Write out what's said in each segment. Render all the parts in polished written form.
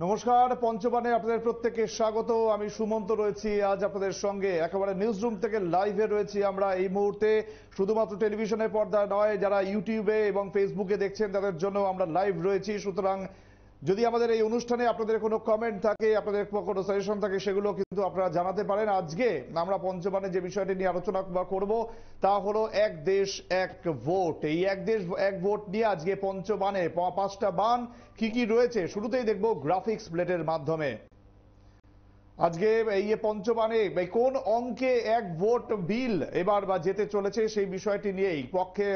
নমস্কার, পঞ্চবাণে আপনাদের প্রত্যেককে স্বাগত। আমি সুমন্ত রয়েছি আজ আপনাদের সঙ্গে একেবারে নিউজ রুম থেকে লাইভে রয়েছি আমরা এই মুহূর্তে। শুধুমাত্র টেলিভিশনের পর্দা নয়, যারা ইউটিউবে এবং ফেসবুকে দেখছেন তাদের জন্য আমরা লাইভ রয়েছি। সুতরাং যদি আমাদের এই অনুষ্ঠানে আপনাদের কোনো কমেন্ট থাকে, আপনাদের কোনো সাজেশন থাকে, সেগুলো কিন্তু আপনারা জানাতে পারেন। আজকে আমরা পঞ্চবাণে যে বিষয়টি নিয়ে আলোচনা করব তা হলো এক দেশ এক ভোট। এই এক দেশ এক ভোট নিয়ে আজকে পঞ্চবাণে পাঁচটা বান কি কি রয়েছে শুরুতেই দেখব গ্রাফিক্স প্লেটের মাধ্যমে। আজকে এই পঞ্চবাণে কোন অঙ্কে এক ভোট বিল এবার যেতে চলেছে সেই বিষয়টি নিয়েই পক্ষে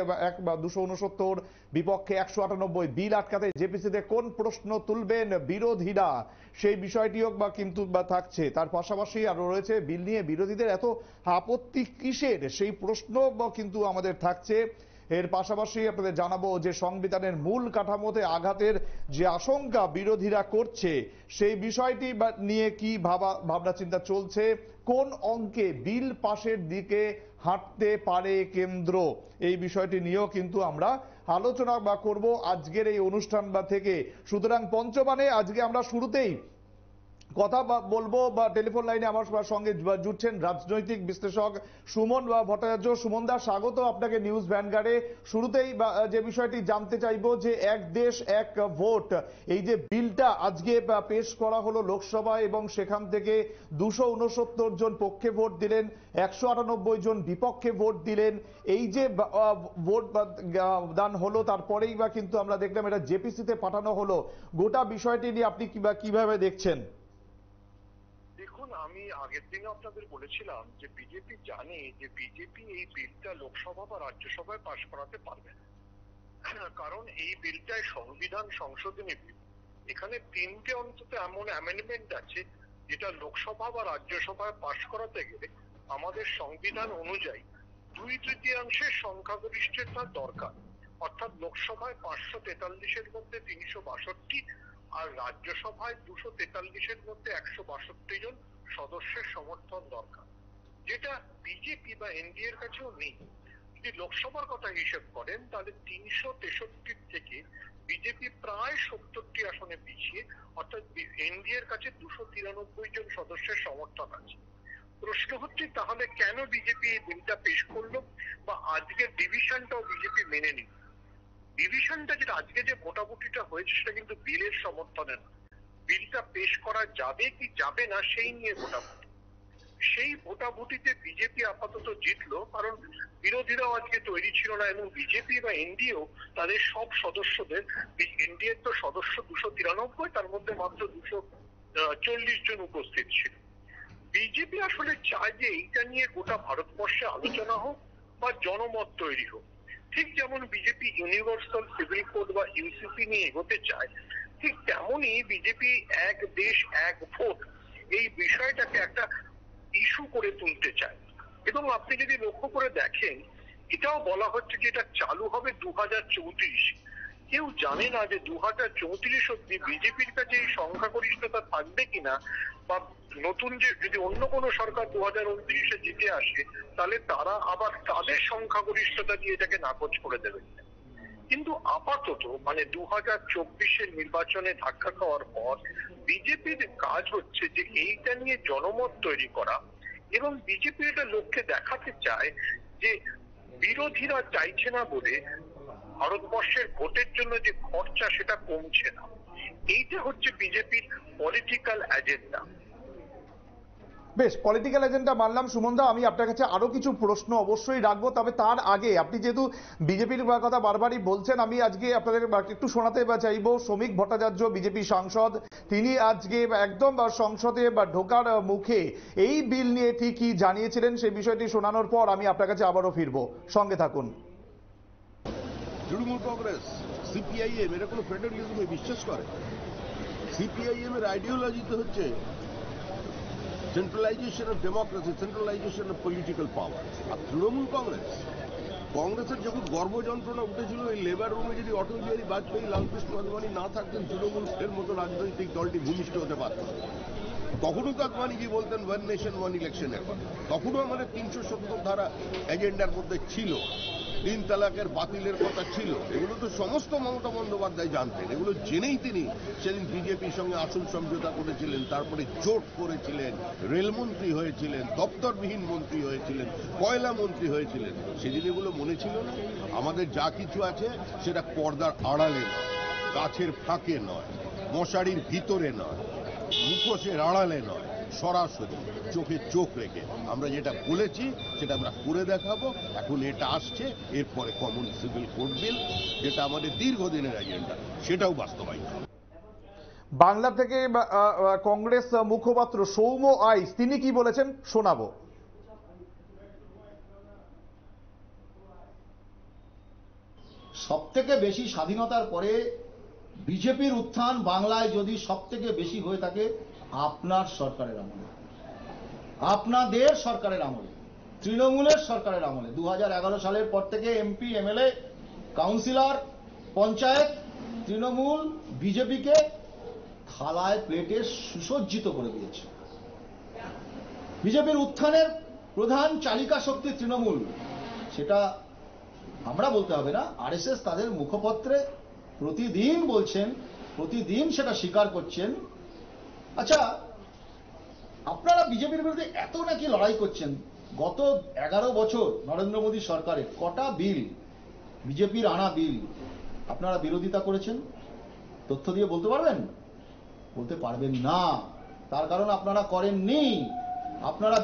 269, বিপক্ষে 198 বিল আটকাতে জেপিসিতে কোন প্রশ্ন তুলবেন বিরোধীরা সেই বিষয়টিও কিন্তু থাকছে। তার পাশাপাশি আরো রয়েছে বিল নিয়ে বিরোধীদের এত আপত্তি কিসের সেই প্রশ্ন কিন্তু আমাদের থাকছে। এর পাশাপাশি আপনাদের জানাবো যে সংবিধানের মূল কাঠামোতে আঘাতের যে আশঙ্কা বিরোধীরা করছে সেই বিষয়টি নিয়ে কি ভাবনা চিন্তা চলছে, কোন অঙ্কে বিল পাশের দিকে হাঁটতে পারে কেন্দ্র, এই বিষয়টি নিয়েও কিন্তু আমরা আলোচনা করব আজকের এই অনুষ্ঠান থেকে। সুতরাং পঞ্চবাণে আজকে আমরা শুরুতেই কথা বলবো টেলিফোন লাইনে আমার সঙ্গে জুড়ছেন রাজনৈতিক বিশ্লেষক সুমন ভট্টাচার্য। সুমন দা, স্বাগত আপনাকে নিউজ ভ্যানগার্ডে। শুরুতেই যে বিষয়টি জানতে চাইবো যে এক দেশ এক ভোট, এই যে বিলটা আজকে পেশ করা হলো লোকসভায় এবং সেখান থেকে 269 জন পক্ষে ভোট দিলেন, 198 জন বিপক্ষে ভোট দিলেন। এই যে ভোট দান হলো তারপরেই কিন্তু আমরা দেখলাম এটা জেপিসিতে পাঠানো হলো। গোটা বিষয়টি নিয়ে আপনি কিভাবে দেখছেন? আমি আগের দিনে আপনাদের বলেছিলাম যে বিজেপি জানে যে বিজেপি এই বিলটা লোকসভা বা রাজ্যসভায় পাশ করাতে পারবে না, কারণ এই বিলটায় সংবিধান সংশোধনী বিল। এখানে তিনটে অন্তত এমন অ্যামেন্ডমেন্ট আছে যেটা লোকসভা বা রাজ্যসভায় পাশ করাতে গেলে আমাদের সংবিধান অনুযায়ী 2/3 সংখ্যাগরিষ্ঠতা দরকার। অর্থাৎ লোকসভায় 543-এর মধ্যে 362 আর রাজ্যসভায় 243-এর মধ্যে 162 জন সদস্যের সমর্থন দরকার, যেটা বিজেপি বা এনডিএ এর কাছেও নেই। যদি লোকসভার কথা হিসেব করেন তাহলে 363 থেকে বিজেপি প্রায় 70টি আসনে পিছিয়ে, অর্থাৎ এনডিএ এর কাছে 293 জন সদস্যের সমর্থন আছে। প্রশ্ন হচ্ছে তাহলে কেন বিজেপি এই বিলটা পেশ করলো বা আজকের ডিভিশনটাও বিজেপি মেনে নিল? ডিভিশনটা যেটা আজকে যে ভোটাভুটিটা হয়েছে সেটা কিন্তু বিলের সমর্থনে না, বিলটা পেশ করা যাবে কি যাবে না সেই নিয়ে ভোটাভুটি। সেই ভোটাভুটিতে বিজেপি আপাতত জিতলো, কারণ বিরোধীরাও আজকে তৈরি ছিল না এবং বিজেপি বা এনডিএও তাদের সব সদস্যদের, এনডিএ তো সদস্য 293, তার মধ্যে মাত্র 240 জন উপস্থিত ছিল। বিজেপি আসলে চায় যে এইটা নিয়ে গোটা ভারতবর্ষে আলোচনা হোক বা জনমত তৈরি হোক। ঠিক যেমন বিজেপি ইউনিভার্সাল সিভিল কোড বা ইউসিসি নিয়ে এগোতে চায়, ঠিক তেমনই বিজেপি এক দেশ এক ভোট এই বিষয়টাকে একটা ইস্যু করে তুলতে চায়। এবং আপনি যদি লক্ষ্য করে দেখেন, এটাও বলা হচ্ছে যে এটা চালু হবে 2034। কেউ জানে না যে 2034 অব্দি বিজেপির কাছে এই সংখ্যাগরিষ্ঠতা থাকবে কিনা, বা নতুন যে যদি অন্য কোনো সরকার 2029-এ জিতে আসে তাহলে তারা আবার তাদের সংখ্যাগরিষ্ঠতা দিয়ে এটাকে নাকচ করে দেবে। কিন্তু আপাতত 2024-এর নির্বাচনে ধাক্কা খাওয়ার পর বিজেপির কাজ হচ্ছে যে এইটা নিয়ে জনমত তৈরি করা, এবং বিজেপি এটা লোককে দেখাতে চায় যে বিরোধীরা চাইছে না বলে ভারতবর্ষের ভোটের জন্য যে খরচা সেটা কমছে না। এইটা হচ্ছে বিজেপির পলিটিক্যাল এজেন্ডা। বেশ, পলিটিক্যাল এজেন্ডা মানলাম সুমনদা। আমি আপনার কাছে আরো কিছু প্রশ্ন অবশ্যই রাখবো, তবে তার আগে আপনি যেহেতু বিজেপির কথা বারবারই বলছেন, আমি আজকে আপনাদের একটু শোনাতে চাইবো শ্রমিক ভট্টাচার্য, বিজেপি সাংসদ। তিনি আজকে একদম সংসদে ঢোকার মুখে এই বিল নিয়ে ঠিক কি জানিয়েছিলেন সেই বিষয়টি শোনানোর পর আমি আপনার কাছে আবারও ফিরবো। সঙ্গে থাকুন। তৃণমূল কংগ্রেস, সিপিআইএম এরা কোনো ফেডারেলিজমে বিশ্বাস করে? সিপিআইএম এর আইডিওলজিতে হচ্ছে centralisation of democracy, centralisation of political power. আর তৃণমূল কংগ্রেসের যখন গর্ভযন্ত্রণা উঠেছিল এই লেবার রুমে, যদি অটল বিহারী বাজপেয়ী, লালকৃষ্ণ আদবানি না থাকতেন তৃণমূলের মতো রাজনৈতিক দলটি ভূমিষ্ঠ হতে পারত। তখনও তো আদবানিজি বলতেন ওয়ান নেশন ওয়ান ইলেকশনের কথা, তখনও আমাদের 370 ধারা এজেন্ডার মধ্যে ছিল, 3 তালাকের বাতিলের কথা ছিল। এগুলো তো সমস্ত মমতা বন্দ্যোপাধ্যায় জানতেন। এগুলো জেনেই তিনি সেদিন বিজেপির সঙ্গে আসল সমঝোতা করেছিলেন, তারপরে জোট করেছিলেন, রেলমন্ত্রী হয়েছিলেন, দপ্তরবিহীন মন্ত্রী হয়েছিলেন, কয়লা মন্ত্রী হয়েছিলেন। সেদিন এগুলো মনে ছিল না? আমাদের যা কিছু আছে সেটা পর্দার আড়ালে নয়, গাছের ফাঁকে নয়, মশারির ভিতরে নয়, মুখোশের আড়ালে নয়, সরাসরি চোখে চোখ রেখে আমরা যেটা বলেছি সেটা আমরা করে দেখাবো। এখন এটা আসছে, এরপরে কমন সিভিল কোড বিল, যেটা আমাদের দীর্ঘদিনের এজেন্ডা, সেটাও বাস্তবায়িত হবে। বাংলা থেকে কংগ্রেস মুখপাত্র সৌম্য আইচ তিনি কি বলেছেন শোনাবো। সবথেকে বেশি স্বাধীনতার পরে বিজেপির উত্থান বাংলায় যদি সবথেকে বেশি হয়ে থাকে আপনার সরকারের আমলে, আপনাদের সরকারের আমলে, তৃণমূলের সরকারের আমলে। 2011 সালের পর থেকে MP, MLA, councillor, panchayat Trinamool বিজেপিকে থালায় প্লেটে সুসজ্জিত করে দিয়েছে। বিজেপির উত্থানের প্রধান চালিকা শক্তি তৃণমূল, সেটা আমরা বলতে হবে না, আরএসএস তাদের মুখপত্রে প্রতিদিন বলছেন, প্রতিদিন সেটা স্বীকার করছেন। আচ্ছা, আপনারা বিজেপির বিরুদ্ধে এত নাকি লড়াই করছেন, গত 11 বছর নরেন্দ্র মোদী সরকারের কটা বিল, বিজেপির আনা বিল আপনারা বিরোধিতা করেছেন? তথ্য দিয়ে বলতে পারবেন? বলতে পারবেন না। তার কারণ আপনারা করেননি। আপনারা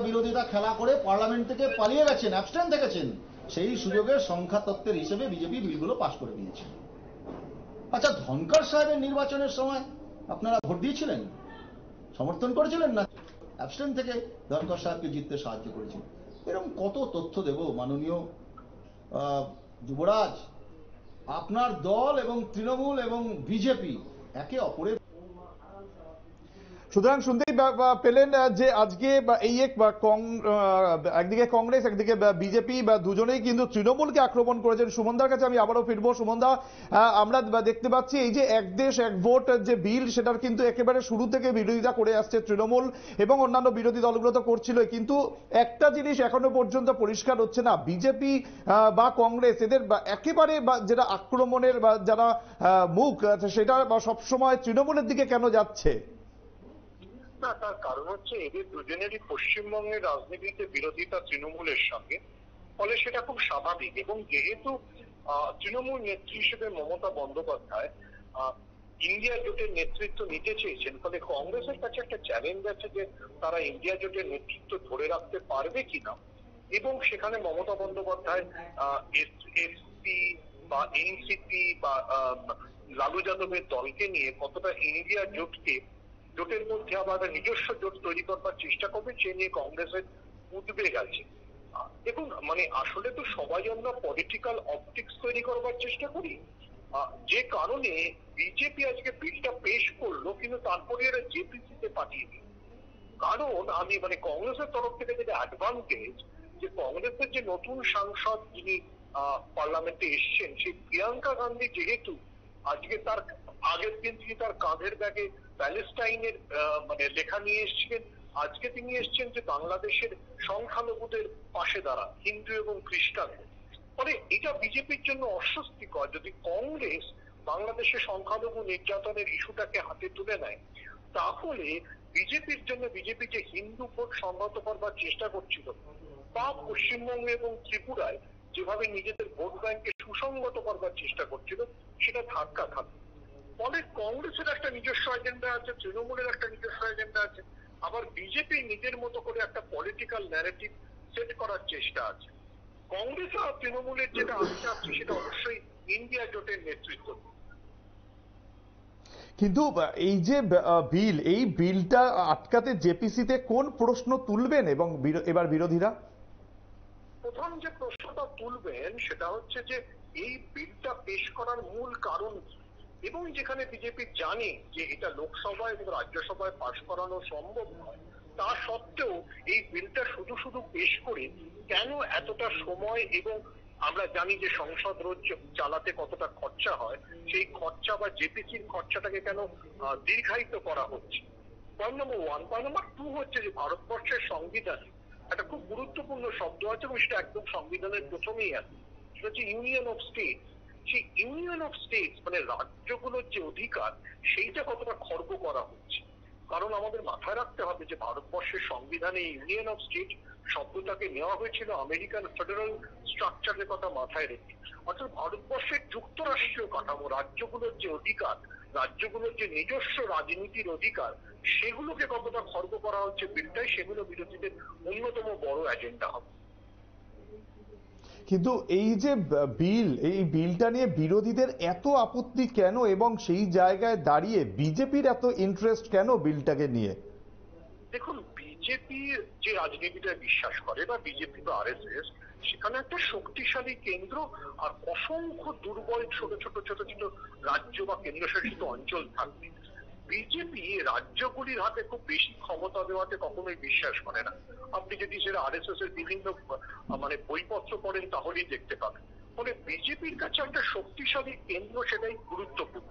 বিরোধিতা খেলা করে পার্লামেন্ট থেকে পালিয়ে গেছেন, অ্যাবস্টেন থেকেছেন। সেই সুযোগের সংখ্যা তত্ত্বের হিসেবে বিজেপি বিলগুলো পাশ করে দিয়েছে। আচ্ছা, ধনকর সাহেবের নির্বাচনের সময় আপনারা ভোট দিয়েছিলেন, সমর্থন করেছিলেন না? অ্যাবস্টেন থেকে ধনকর সাহেবকে জিততে সাহায্য করেছেন। এরকম কত তথ্য দেব মাননীয় যুবরাজ? আপনার দল এবং তৃণমূল এবং বিজেপি একে অপরের। সুতরাং শুনতেই পেলেন যে আজকে এই একদিকে কংগ্রেস, একদিকে বিজেপি দুজনেই কিন্তু তৃণমূলকে আক্রমণ করেছেন। সুমনদার কাছে আমি আবারও ফিরবো। সুমনদা, আমরা দেখতে পাচ্ছি এই যে এক দেশ এক ভোট যে বিল, সেটার কিন্তু একেবারে শুরু থেকে বিরোধিতা করে আসছে তৃণমূল এবং অন্যান্য বিরোধী দলগুলো তো করছিল, কিন্তু একটা জিনিস এখনো পর্যন্ত পরিষ্কার হচ্ছে না, বিজেপি বা কংগ্রেস এদের একেবারে যেটা আক্রমণের যারা মুখ সেটা সবসময় তৃণমূলের দিকে কেন যাচ্ছে? না, তার কারণ হচ্ছে এদের দুজনেরই পশ্চিমবঙ্গের রাজনীতিতে বিরোধিতা তৃণমূলের সঙ্গে, ফলে সেটা খুব স্বাভাবিক। এবং যেহেতু তৃণমূল নেত্রী হিসেবে মমতা বন্দ্যোপাধ্যায় ইন্ডিয়া জোটের নেতৃত্ব নিতে চেয়েছেন, ফলে কংগ্রেসের কাছে একটা চ্যালেঞ্জ আছে যে তারা ইন্ডিয়া জোটের নেতৃত্ব ধরে রাখতে পারবে কিনা, এবং সেখানে মমতা বন্দ্যোপাধ্যায় এসপি বা এনসিপি বা লালু যাদবের দলকে নিয়ে কতটা ইন্ডিয়া জোটের মধ্যে আবার নিজস্ব জোট তৈরি করবার চেষ্টা করবে, সে নিয়ে কংগ্রেসের উদ্বেগ আছে। দেখুন, মানে আসলে তো সবাই আমরা পলিটিক্যাল অপটিক্স তৈরি করবার চেষ্টা করি, যে কারণে বিজেপি আজকে বিলটা পেশ করলো কিন্তু তারপরে এরা জেপিসিতে পাঠিয়ে দিল। কারণ আমি কংগ্রেসের তরফ থেকে যেটা অ্যাডভান্টেজ, যে কংগ্রেসের যে নতুন সাংসদ যিনি পার্লামেন্টে এসছেন, সেই প্রিয়াঙ্কা গান্ধী যেহেতু আজকে তার আগের দিন তিনি তার কাঁধের ব্যাগে প্যালেস্টাইনের লেখা নিয়ে এসেছিলেন, আজকে তিনি এসছেন যে বাংলাদেশের সংখ্যালঘুদের পাশে দাঁড়ান, হিন্দু এবং খ্রিস্টানদের। ফলে এটা বিজেপির জন্য অস্বস্তিকর যদি কংগ্রেস বাংলাদেশের সংখ্যালঘু নির্যাতনের ইস্যুটাকে হাতে তুলে নেয়। তাহলে বিজেপির জন্য, বিজেপি যে হিন্দু ভোট সংহত করবার চেষ্টা করছিল বা পশ্চিমবঙ্গে এবং ত্রিপুরায় যেভাবে নিজেদের ভোট ব্যাংকে সুসংগত করবার চেষ্টা করছিল, সেটা ধাক্কা খাবে। ফলে কংগ্রেসের একটা নিজস্ব এজেন্ডা আছে, তৃণমূলের একটা নিজস্ব এজেন্ডা আছে, আবার বিজেপি নিজের মতো করে একটা পলিটিক্যাল ন্যারেটিভ সেট করার চেষ্টা আছে। কংগ্রেস আর তৃণমূলের যেটা আমি চাচ্ছি সেটা অবশ্যই ইন্ডিয়া জোটের নেতৃত্ব। কিন্তু এই যে বিল, এই বিলটা আটকাতে জেপিসিতে কোন প্রশ্ন তুলবেন এবং এবার বিরোধীরা? প্রথম যে প্রশ্নটা তুলবেন সেটা হচ্ছে যে এই বিলটা পেশ করার মূল কারণ কি, এবং যেখানে বিজেপি জানে যে এটা লোকসভা এবং রাজ্যসভায় পাশ করানো সম্ভব নয়, তা সত্ত্বেও এই বিলটা শুধু শুধু পেশ করে কেন এতটা সময়, এবং আমরা জানি যে সংসদ রোজ চালাতে কতটা খরচা হয়, সেই খরচা বা জেপিসির খরচাটাকে কেন দীর্ঘায়িত করা হচ্ছে। Point number 1। পয়েন্ট নম্বর 2 হচ্ছে যে ভারতবর্ষের সংবিধানে একটা খুব গুরুত্বপূর্ণ শব্দ আছে এবং সেটা একদম সংবিধানের প্রথমেই আছে, সেটা হচ্ছে ইউনিয়ন অফ স্টেট। সেই ইউনিয়ন অফ স্টেটস মানে রাজ্যগুলোর যে অধিকার সেইটা কতটা খর্ব করা হচ্ছে। কারণ আমাদের মাথায় রাখতে হবে যে ভারতবর্ষের সংবিধানে ইউনিয়ন অফ স্টেট শব্দটাকে নেওয়া হয়েছিল আমেরিকান ফেডারেল স্ট্রাকচারের কথা মাথায় রেখে। অর্থাৎ ভারতবর্ষের যুক্তরাষ্ট্রীয় কাঠামো, রাজ্যগুলোর যে অধিকার, রাজ্যগুলোর যে নিজস্ব রাজনীতির অধিকার, সেগুলোকে কতটা খর্ব করা হচ্ছে বিলটাই, সেগুলো বিরোধীদের অন্যতম বড় এজেন্ডা হবে। কিন্তু এই যে বিল, এই বিলটা নিয়ে বিরোধীদের এত আপত্তি কেন, এবং সেই জায়গায় দাঁড়িয়ে বিজেপির এত ইন্টারেস্ট কেন বিলটাকে নিয়ে? দেখুন, বিজেপি যে রাজনীতিটা বিশ্বাস করে বা বিজেপি বা আরএসএস, সেখানে একটা শক্তিশালী কেন্দ্র আর অসংখ্য দুর্বল ছোট ছোট ছোট ছোট রাজ্য বা কেন্দ্রশাসিত অঞ্চল থাকবে। বিজেপি রাজ্যগুলির হাতে খুব বেশি ক্ষমতা দেওয়াতে কখনোই বিশ্বাস করে না। আপনি যদি সেটা আরএসএস এর বিভিন্ন মানে বইপত্র পড়েন তাহলেই দেখতে পাবেন। ফলে বিজেপির কাছে একটা শক্তিশালী কেন্দ্র সেটাই গুরুত্বপূর্ণ।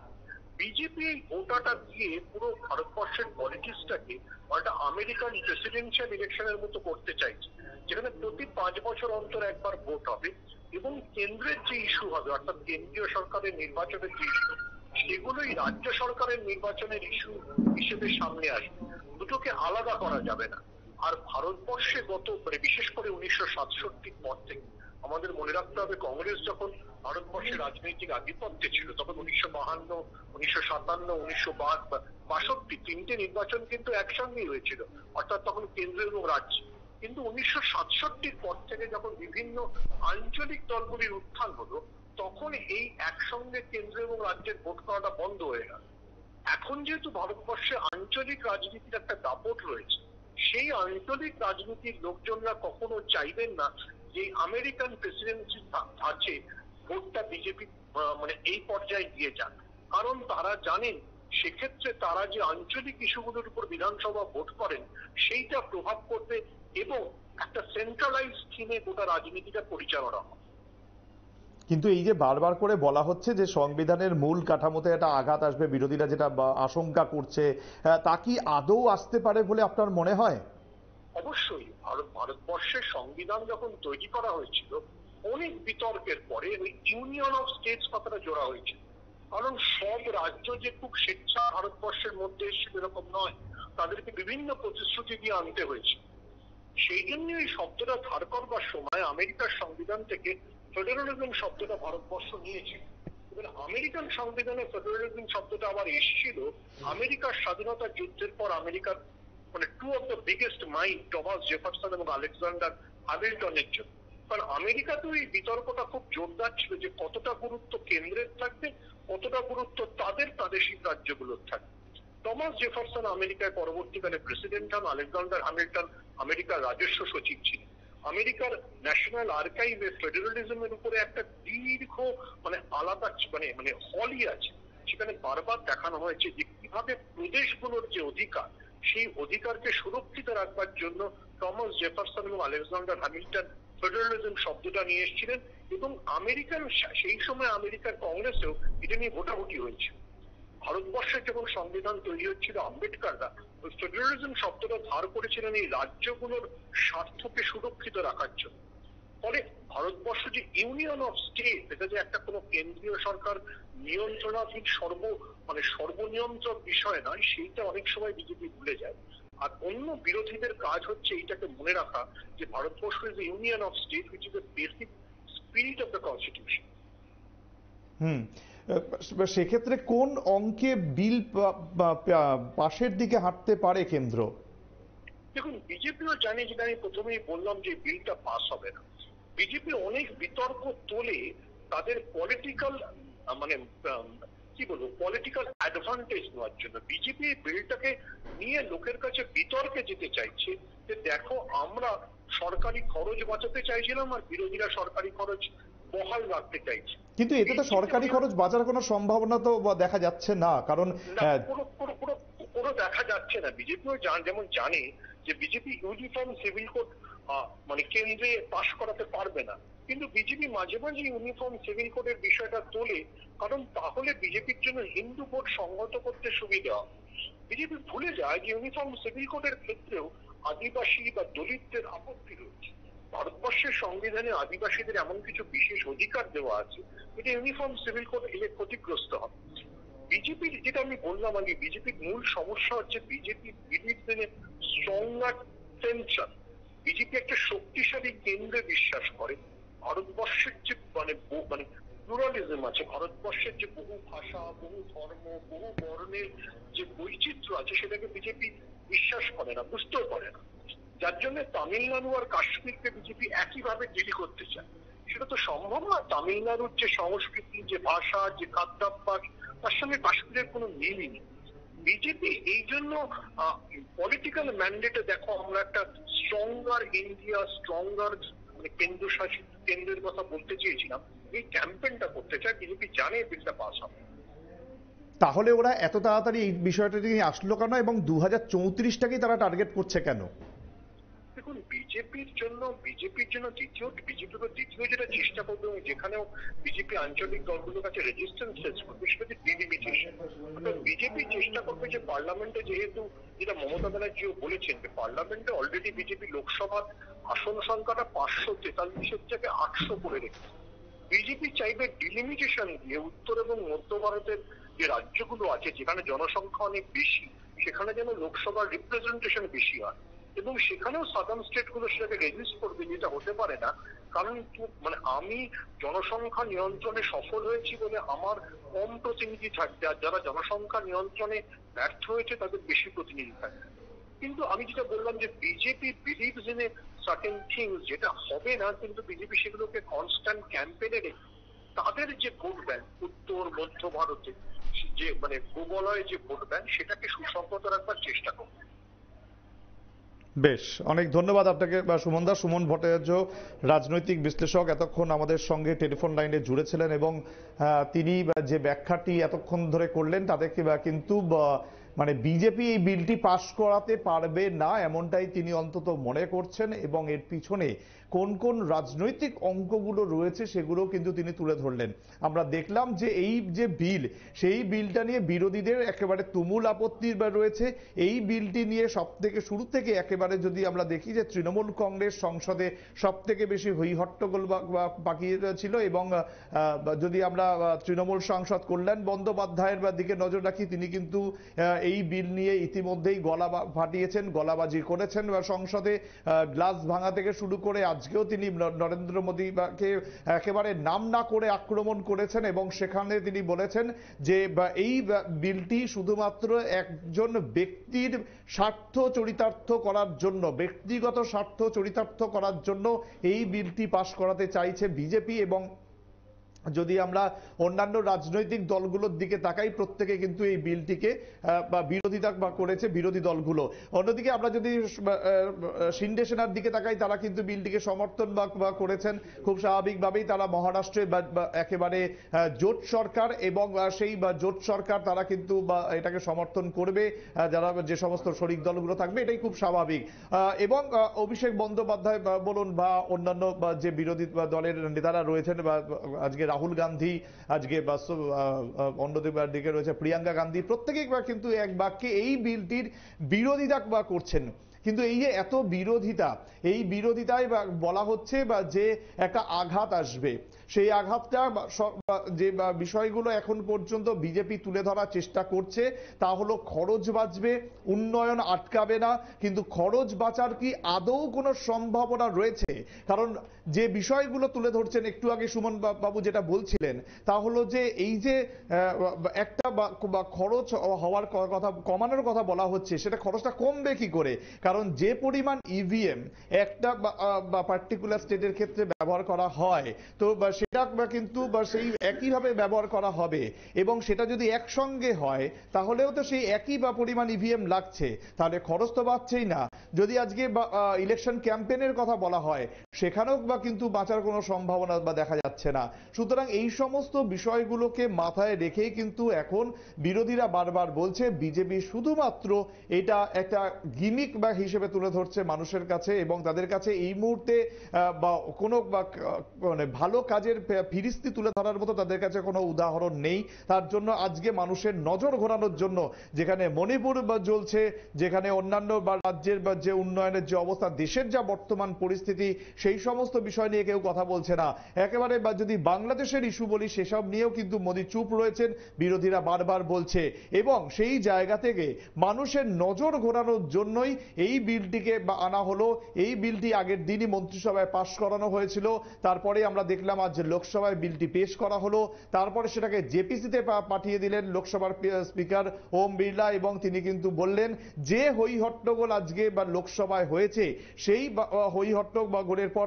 বিজেপি এই গোটাটা দিয়ে পুরো ভারতবর্ষের পলিটিক্সটাকে একটা আমেরিকান প্রেসিডেন্সিয়াল ইলেকশনের মতো করতে চাইছে, যেখানে প্রতি 5 বছর অন্তর একবার ভোট হবে এবং কেন্দ্রের যে ইস্যু হবে, অর্থাৎ কেন্দ্রীয় সরকারের নির্বাচনের যে ইস্যু, সেগুলোই রাজ্য সরকারের নির্বাচনের ইস্যু হিসেবে সামনে আসবে। দুটোকে আলাদা করা যাবে না। আর ভারতবর্ষে গত বিশেষ করে 1967 পর থেকে আমাদের মনে রাখতে হবে, কংগ্রেস যখন ভারতবর্ষের রাজনৈতিক আধিপত্যে ছিল তখন 1952, 1957, 1962 তিনটে নির্বাচন কিন্তু একসঙ্গেই হয়েছিল, অর্থাৎ তখন কেন্দ্র এবং রাজ্য। কিন্তু 1967 পর থেকে যখন বিভিন্ন আঞ্চলিক দলগুলির উত্থান হলো, তখন এই একসঙ্গে কেন্দ্র এবং রাজ্যের ভোট করাটা বন্ধ হয়ে গেল। এখন যেহেতু ভারতবর্ষে আঞ্চলিক রাজনীতির একটা দাপট রয়েছে, সেই আঞ্চলিক রাজনীতির লোকজনরা কখনো চাইবেন না যে আমেরিকান প্রেসিডেন্সি আছে ভোটটা বিজেপি মানে এই পর্যায়ে দিয়ে যান। কারণ তারা জানেন সেক্ষেত্রে তারা যে আঞ্চলিক ইস্যুগুলোর উপর বিধানসভা ভোট করেন সেইটা প্রভাব পড়বে এবং একটা সেন্ট্রালাইজ থিমে গোটা রাজনীতিটা পরিচালনা হবে। কিন্তু এই যে বারবার করে বলা হচ্ছে যে সংবিধানের মূল কাঠামোতে একটা আঘাত আসবে, বিরোধীরা যেটা আশঙ্কা করছে, তা কি আদৌ আসতে পারে বলে আপনার মনে হয়? অবশ্যই। ভারতবর্ষের সংবিধান যখন তৈরি করা হয়েছিল অনেক বিতর্কের পরে ওই ইউনিয়ন অফ স্টেটস কথাটা জোড়া হয়েছিল। কারণ সব রাজ্য যে খুব স্বেচ্ছা ভারতবর্ষের মধ্যে এসেছিল এরকম নয়, তাদেরকে বিভিন্ন প্রতিশ্রুতি দিয়ে আনতে হয়েছে। সেই জন্য এই শব্দটা ধার করবার সময় আমেরিকার সংবিধান থেকে ফেডারেলিজম শব্দটা ভারতবর্ষ নিয়েছিল। এবার আমেরিকান সংবিধানে ফেডারেলিজম শব্দটা আবার এসেছিল আমেরিকার স্বাধীনতা যুদ্ধের পর আমেরিকার মানে two of the biggest mind Thomas Jefferson এবং আলেকজান্ডার হ্যামিল্টনের জন্য। কারণ আমেরিকাতেও এই বিতর্কটা খুব জোরদার ছিল যে কতটা গুরুত্ব কেন্দ্রের থাকবে, কতটা গুরুত্ব তাদের প্রাদেশিক রাজ্যগুলোর থাকবে। টমাস জেফারসন আমেরিকায় পরবর্তীকালে প্রেসিডেন্ট হন, আলেকজান্ডার হ্যামিল্টন আমেরিকার রাজস্ব সচিব ছিলেন। আমেরিকার ন্যাশনাল আর্কাইভে ফেডারেলিজমের উপরে একটা দীর্ঘ মানে আলাদা মানে হলই আছে, সেখানে বারবার দেখানো হয়েছে যে কিভাবে প্রদেশগুলোর যে অধিকার, সেই অধিকারকে সুরক্ষিত রাখবার জন্য টমাস জেফারসন এবং আলেকজান্ডার হ্যামিল্টন ফেডারেলিজম শব্দটা নিয়ে এসেছিলেন। এবং আমেরিকান সেই সময় আমেরিকার কংগ্রেসেও এটা নিয়ে ভোটাভুটি হয়েছে। ভারতবর্ষের যখন সংবিধান তৈরি হচ্ছিল আম্বেদকররা ওই ফেডারেলিজম শব্দটা ধার করেছিলেন এই রাজ্যগুলোর স্বার্থকে সুরক্ষিত রাখার জন্য। ফলে ভারতবর্ষ যে ইউনিয়ন অফ স্টেট, এটা যে একটা কোনো কেন্দ্রীয় সরকার নিয়ন্ত্রণাধীন সর্বনিয়ন্ত্রক বিষয় নয়, সেইটা অনেক সময় বিজেপি ভুলে যায়। আর অন্য বিরোধীদের কাজ হচ্ছে এইটাকে মনে রাখা যে Bharatvarsha is the union of state which is the basic spirit of the constitution. সেক্ষেত্রে কোন অঙ্কে বিল পাশের দিকে হাঁটতে পারে কেন্দ্র? দেখুন, বিজেপিও জানে, যেটা আমি প্রথমেই বললাম যে বিলটা পাস হবে না। বিজেপি অনেক বিতর্ক তোলে তাদের পলিটিক্যাল মানে কি বলবো পলিটিক্যাল অ্যাডভান্টেজ নেওয়ার জন্য। বিজেপি এই বিলটাকে নিয়ে লোকের কাছে বিতর্কে যেতে চাইছে যে দেখো আমরা সরকারি খরচ বাঁচাতে চাইছিলাম আর বিরোধীরা সরকারি খরচ বহাল রাখতে চাইছে। কিন্তু এতে তো সরকারি খরচ বাঁচার কোনো সম্ভাবনা তো দেখা যাচ্ছে না, কারণ কোনো দেখা যাচ্ছে না। বিজেপিও যেমন জানে যে বিজেপি ইউনিফর্ম সিভিল কোড মানে কেন্দ্রে পাশ করাতে পারবে না, কিন্তু বিজেপি মাঝে মাঝে ইউনিফর্ম সিভিল কোডের বিষয়টা তোলে, কারণ তাহলে বিজেপির জন্য হিন্দু ভোট সংহত করতে সুবিধা। বিজেপি ভুলে যায় যে ইউনিফর্ম সিভিল কোডের ক্ষেত্রেও আদিবাসী বা দলিতদের আপত্তি রয়েছে। ভারতবর্ষের সংবিধানে আদিবাসীদের এমন কিছু বিশেষ অধিকার দেওয়া আছে, এটা ইউনিফর্ম সিভিল কোড এলে ক্ষতিগ্রস্ত হবে। বিজেপির যেটা আমি বললাম আগে, বিজেপির মূল সমস্যা হচ্ছে BJP believes in a stronger central. BJP একটা শক্তিশালী কেন্দ্রে বিশ্বাস করে। ভারতবর্ষের যে মানে প্লুরালিজম আছে, ভারতবর্ষের যে বহু ভাষা, বহু ধর্ম, বহু বর্ণের যে বৈচিত্র্য আছে, সেটাকে বিজেপি বিশ্বাস করে না, বুঝতেও পারে না। যার জন্য তামিলনাড়ু আর কাশ্মীরকে বিজেপি একইভাবে ডিল করতে চায়। সেটা তো সম্ভব না। তামিলনাড়ুর যে সংস্কৃতি, যে ভাষা, যে খাদ্যাভ্যাস, তার সঙ্গে কাশ্মীরের কোনো মিলই নেই। বিজেপি এই জন্য পলিটিক্যাল ম্যান্ডেটে দেখো আমরা একটা স্ট্রঙ্গার ইন্ডিয়া, স্ট্রঙ্গার কেন্দ্রশাসিত কেন্দ্রের কথা বলতে চেয়েছিলাম। এই ক্যাম্পেইনটা করতে চায়। বিজেপি জানে বিলটা পাস হবে। তাহলে ওরা এত তাড়াতাড়ি এই বিষয়টা নিয়ে আসলো কেন এবং 2034টাকেই তারা টার্গেট করছে কেন? দেখুন, বিজেপির জন্য দ্বিতীয় যেটা চেষ্টা করবে, যেখানেও বিজেপি আঞ্চলিক দলগুলোর কাছে রেজিস্ট্যান্স ফেস করবে, সেটা হচ্ছে ডিলিমিটেশন। অর্থাৎ বিজেপি চেষ্টা করবে যে পার্লামেন্টে, যেহেতু যেটা মমতা ব্যানার্জিও বলেছেন যে পার্লামেন্টে অলরেডি বিজেপি লোকসভার আসন সংখ্যাটা 543 থেকে 800 করে রেখেছে। বিজেপি চাইবে ডিলিমিটেশন দিয়ে উত্তর এবং মধ্য ভারতের যে রাজ্যগুলো আছে, যেখানে জনসংখ্যা অনেক বেশি, সেখানে যেন লোকসভার রিপ্রেজেন্টেশন বেশি হয়, এবং সেখানেও সাদার্ন স্টেট গুলো সেটাকে রেজিস্ট করবে, যেটা হতে পারে না। কারণ আমি জনসংখ্যা নিয়ন্ত্রণে সফল হয়েছি বলে আমার কম প্রতিনিধি থাকবে, আর যারা জনসংখ্যা নিয়ন্ত্রণে ব্যর্থ হয়েছে তাদের বেশি প্রতিনিধি থাকবে। কিন্তু আমি যেটা বললাম যে BJP believes in a certain things, যেটা হবে না, কিন্তু বিজেপি সেগুলোকে কনস্ট্যান্ট ক্যাম্পেইনে রেখে তাদের যে ভোট ব্যাংক উত্তর মধ্য ভারতে, যে ভূবলয়ে যে ভোট ব্যাংক, সেটাকে সুসংহত রাখবার চেষ্টা করবে। বেশ, অনেক ধন্যবাদ আপনাকে সুমন দা। সুমন ভট্টাচার্য, রাজনৈতিক বিশ্লেষক, এতক্ষণ আমাদের সঙ্গে টেলিফোন লাইনে জুড়েছিলেন এবং তিনি যে ব্যাখ্যাটি এতক্ষণ ধরে করলেন তাতে কিন্তু মানে বিজেপি এই বিলটি পাশ করাতে পারবে না এমনটাই তিনি অন্তত মনে করছেন, এবং এর পিছনে কোন কোন রাজনৈতিক অঙ্কগুলো রয়েছে সেগুলো কিন্তু তিনি তুলে ধরলেন। আমরা দেখলাম যে এই যে বিল, সেই বিলটা নিয়ে বিরোধীদের একেবারে তুমুল আপত্তি রয়েছে। এই বিলটি নিয়ে সবথেকে শুরু থেকে একেবারে যদি আমরা দেখি যে তৃণমূল কংগ্রেস সংসদে সবথেকে বেশি হইহট্টগোল পাকিয়েছিল, এবং যদি আমরা তৃণমূল সাংসদ কল্যাণ বন্দ্যোপাধ্যায়ের দিকে নজর রাখি, তিনি কিন্তু এই বিল নিয়ে ইতিমধ্যেই গলা ফাটিয়েছেন, গলাবাজি করেছেন সংসদে, গ্লাস ভাঙা থেকে শুরু করে আজকেও তিনি নরেন্দ্র মোদীকে একেবারে নাম না করে আক্রমণ করেছেন, এবং সেখানে তিনি বলেছেন যে এই বিলটি শুধুমাত্র একজন ব্যক্তির স্বার্থ চরিতার্থ করার জন্য, ব্যক্তিগত স্বার্থ চরিতার্থ করার জন্য এই বিলটি পাশ করাতে চাইছে বিজেপি। এবং যদি আমরা অন্যান্য রাজনৈতিক দলগুলোর দিকে তাকাই, প্রত্যেকে কিন্তু এই বিলটিকে বিরোধিতা করেছে, বিরোধী দলগুলো। অন্যদিকে আমরা যদি শিন্ডে সেনার দিকে তাকাই, তারা কিন্তু বিলটিকে সমর্থন করেছেন। খুব স্বাভাবিকভাবেই তারা মহারাষ্ট্রে একেবারে জোট সরকার, এবং সেই জোট সরকার তারা কিন্তু এটাকে সমর্থন করবে, যারা যে সমস্ত শরিক দলগুলো থাকবে, এটাই খুব স্বাভাবিক। এবং অভিষেক বন্দ্যোপাধ্যায় বলুন বা অন্যান্য যে বিরোধী দলের নেতারা রয়েছেন, বা আজকে রাহুল গান্ধী, আজকে অন্যদিকে রয়েছে প্রিয়াঙ্কা গান্ধী, প্রত্যেকেই কিন্তু এক বাক্যে এই বিলটির বিরোধিতা করছেন। কিন্তু এই যে এত বিরোধিতা, এই বিরোধিতায় বলা হচ্ছে যে একটা আঘাত আসবে, সেই আঘাতটা যে বিষয়গুলো এখন পর্যন্ত বিজেপি তুলে ধরার চেষ্টা করছে তা হলো খরচ বাঁচবে, উন্নয়ন আটকাবে না। কিন্তু খরচ বাঁচার কি আদৌ কোনো সম্ভাবনা রয়েছে? কারণ যে বিষয়গুলো তুলে ধরছেন, একটু আগে সুমন বাবু যেটা বলছিলেন, তা হলো যে এই যে একটা খরচ হওয়ার কথা, কমানোর কথা বলা হচ্ছে, সেটা খরচটা কমবে কি করে? কারণ যে পরিমাণ ইভিএম একটা পার্টিকুলার স্টেটের ক্ষেত্রে ব্যবহার করা হয়, তো সেটা কিন্তু সেই একইভাবে ব্যবহার করা হবে, এবং সেটা যদি একসঙ্গে হয় তাহলেও তো সেই একই পরিমাণ ইভিএম লাগছে, তাহলে খরচ তো বাড়ছেই না। যদি আজকে ইলেকশন ক্যাম্পেইনের কথা বলা হয়, সেখানেও কিন্তু বাঁচার কোনো সম্ভাবনা দেখা যাচ্ছে না। সুতরাং এই সমস্ত বিষয়গুলোকে মাথায় রেখেই কিন্তু এখন বিরোধীরা বারবার বলছে বিজেপি শুধুমাত্র এটা একটা গিমিক হিসেবে তুলে ধরছে মানুষের কাছে, এবং তাদের কাছে এই মুহূর্তে কোনো মানে ভালো কাজে কাজের ফিরিস্তি তুলে ধরার মতো তাদের কাছে কোনো উদাহরণ নেই। তার জন্য আজকে মানুষের নজর ঘোরানোর জন্য যেখানে মণিপুর জ্বলছে, যেখানে অন্যান্য বা রাজ্যের বা যে উন্নয়নের যে অবস্থা, দেশের যা বর্তমান পরিস্থিতি, সেই সমস্ত বিষয় নিয়ে কেউ কথা বলছে না। একেবারে বা যদি বাংলাদেশের ইস্যু বলি, সেসব নিয়েও কিন্তু মোদী চুপ রয়েছেন, বিরোধীরা বারবার বলছে। এবং সেই জায়গা থেকে মানুষের নজর ঘোরানোর জন্যই এই বিলটিকে আনা হলো। এই বিলটি আগের দিনই মন্ত্রিসভায় পাশ করানো হয়েছিল, তারপরে আমরা দেখলাম আজ লোকসভায় বিলটি পেশ করা হলো, তারপরে সেটাকে জেপিসিতে পাঠিয়ে দিলেন লোকসভার স্পিকার ওম বিড়লা, এবং তিনি কিন্তু বললেন যে হই হট্টগোল আজকে বা লোকসভায় হয়েছে, সেই হই হট্টগোলের পর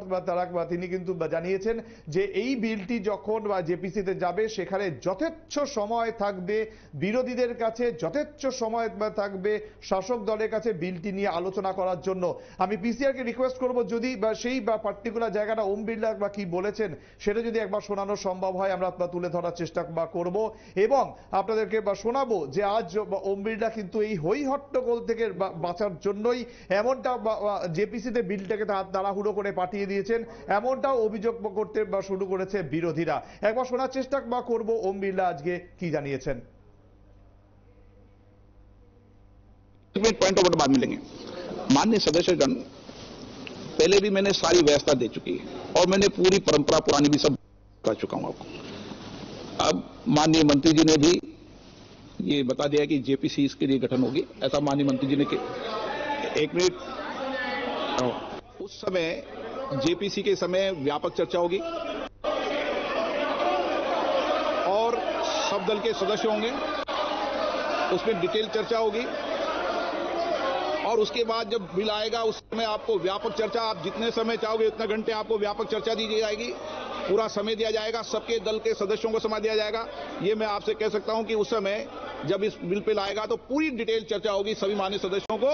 তিনি কিন্তু জানিয়েছেন যে এই বিলটি যখন জেপিসিতে যাবে সেখানে যথেচ্ছ সময় থাকবে বিরোধীদের কাছে, যথেচ্ছ সময় থাকবে শাসক দলের কাছে বিলটি নিয়ে আলোচনা করার জন্য। আমি পিসিআর কে রিকোয়েস্ট করব যদি সেই পার্টিকুলার জায়গাটা ওম বিড়লা কি বলেছেন সেটা যদি একবার শোনানো সম্ভব হয়, আমরা তুলে ধরার চেষ্টা করব এবং আপনাদেরকে শোনাবো যে আজ ওম বিড়লা কিন্তু এই হই হট্টগোল থেকে বাঁচার জন্যই এমনটা জেপিসিতে বিলটাকে তাড়াহুড়ো করে পাঠিয়ে দিয়েছেন, এমনটাও অভিযোগ করতে শুরু করেছে বিরোধীরা। একবার শোনার চেষ্টা করব ওম বিড়লা আজকে কি জানিয়েছেন। पॉइंट ऑफ बाद मिलेंगे। माननीय सदस्यगण, पहले भी मैंने सारी व्यवस्था दे चुकी है और मैंने पूरी परंपरा पुरानी भी सब कर चुका हूं आपको। अब माननीय मंत्री जी ने भी ये बता दिया कि जेपीसी इसके लिए गठन होगी, ऐसा माननीय मंत्री जी ने एक मिनट, उस समय जेपीसी के समय व्यापक चर्चा होगी और सब दल के सदस्य होंगे, उसमें डिटेल चर्चा होगी और उसके बाद जब बिल आएगा उस समय आपको व्यापक चर्चा, आप जितने समय चाहोगे उतने घंटे आपको व्यापक चर्चा दी जाएगी, पूरा समय दिया जाएगा, सबके दल के सदस्यों को समय दिया जाएगा। ये मैं आपसे कह सकता हूं कि उस समय जब इस बिल पे लाएगा तो पूरी डिटेल चर्चा होगी सभी माननीय सदस्यों को,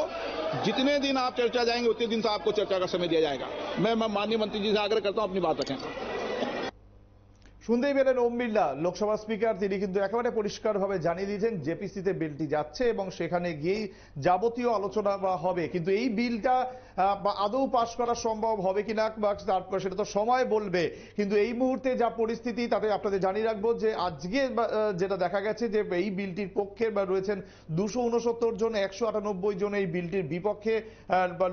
जितने दिन आप चर्चा जाएंगे उतने दिन से आपको चर्चा का समय दिया जाएगा। मैं माननीय मंत्री जी से आग्रह करता हूं अपनी बात रखें। শুনতেই পেলেন ওম বিড়লা লোকসভা স্পিকার, তিনি কিন্তু একেবারে পরিষ্কারভাবে জানিয়ে দিয়েছেন জেপিসিতে বিলটি যাচ্ছে এবং সেখানে গিয়েই যাবতীয় আলোচনা হবে। কিন্তু এই বিলটা আদৌ পাশ করা সম্ভব হবে কিনা সেটা তো সময় বলবে। কিন্তু এই মুহূর্তে যা পরিস্থিতি তাতে আপনাদের জানিয়ে রাখবো যে আজকে যেটা দেখা গেছে যে এই বিলটির পক্ষে রয়েছেন 269 জন, 198 জন এই বিলটির বিপক্ষে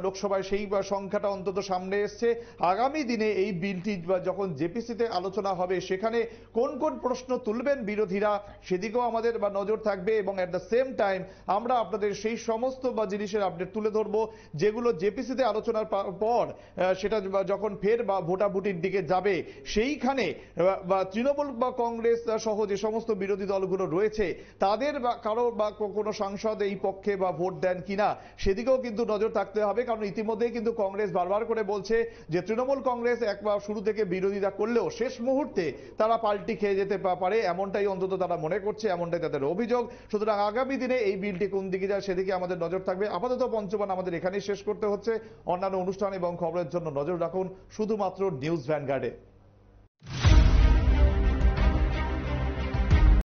লোকসভায় সেই সংখ্যাটা অন্তত সামনে এসছে। আগামী দিনে এই বিলটি যখন জেপিসিতে আলোচনা হবে সেখানে কোন কোন প্রশ্ন তুলবেন বিরোধীরা সেদিকেও আমাদের নজর থাকবে এবং এট দ্য সেম টাইম আমরা আপনাদের সেই সমস্ত জিনিসের আপডেট তুলে ধরবো যেগুলো জেপিসিতে আলোচনার পর সেটা যখন ফের ভোটাভুটির দিকে যাবে সেইখানে তৃণমূল বা কংগ্রেস সহ যে সমস্ত বিরোধী দলগুলো রয়েছে তাদের কারো কোনো সাংসদ এই পক্ষে ভোট দেন কিনা সেদিকেও কিন্তু নজর থাকতে হবে। কারণ ইতিমধ্যেই কিন্তু কংগ্রেস বারবার করে বলছে যে তৃণমূল কংগ্রেস একবার শুরু থেকে বিরোধিতা করলেও শেষ মুহূর্তে তারা পাল্টি খেয়ে যেতে পারে, এমনটাই অন্তত তারা মনে করছে, এমনটাই তাদের অভিযোগ। সুতরাং আগামী দিনে এই বিলটি কোন দিকে যায় সেদিকে আমাদের নজর থাকবে। আপাতত পঞ্চবান আমাদের এখানেই শেষ করতে হচ্ছে। অন্যান্য অনুষ্ঠান এবং খবরের জন্য নজর রাখুন শুধুমাত্র নিউজ ভ্যানগার্ডে।